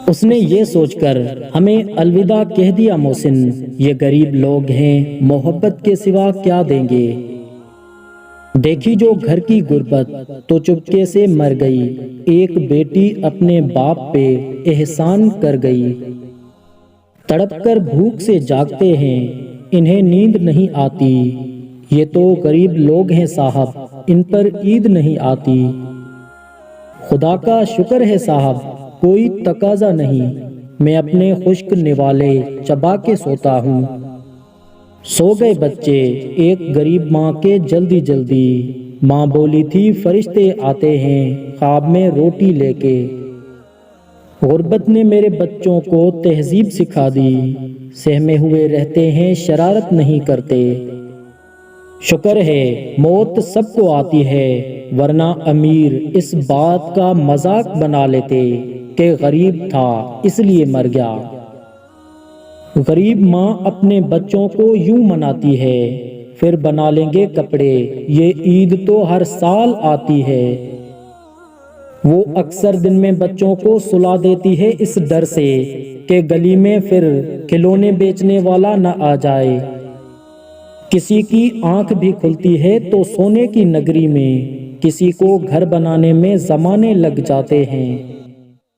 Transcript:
اس نے یہ سوچ کر ہمیں الوداع کہہ دیا محسن، یہ غریب لوگ ہیں، محبت کے سوا کیا دیں گے؟ دیکھی جو گھر کی غربت تو چپکے سے مر گئی، ایک بیٹی اپنے باپ پہ احسان کر گئی۔ تڑپ کر بھوک سے جاگتے ہیں، انہیں نیند نہیں آتی، یہ تو غریب لوگ ہیں صاحب، ان پر عید نہیں آتی۔ خدا کا شکر ہے صاحب، کوئی تقاضا نہیں، میں اپنے خشک نوالے چبا کے سوتا ہوں۔ سو گئے بچے ایک غریب ماں کے جلدی جلدی، ماں بولی تھی فرشتے آتے ہیں خواب میں روٹی لے کے۔ غربت نے میرے بچوں کو تہذیب سکھا دی، سہمے ہوئے رہتے ہیں شرارت نہیں کرتے۔ شکر ہے موت سب کو آتی ہے، ورنہ امیر اس بات کا مذاق بنا لیتے کہ غریب تھا اس لیے مر گیا۔ غریب ماں اپنے بچوں کو یوں مناتی ہے، پھر بنا لیں گے کپڑے، یہ عید تو ہر سال آتی ہے۔ وہ اکثر دن میں بچوں کو سلا دیتی ہے اس ڈر سے کہ گلی میں پھر کھلونے بیچنے والا نہ آ جائے۔ کسی کی آنکھ بھی کھلتی ہے تو سونے کی نگری میں، کسی کو گھر بنانے میں زمانے لگ جاتے ہیں۔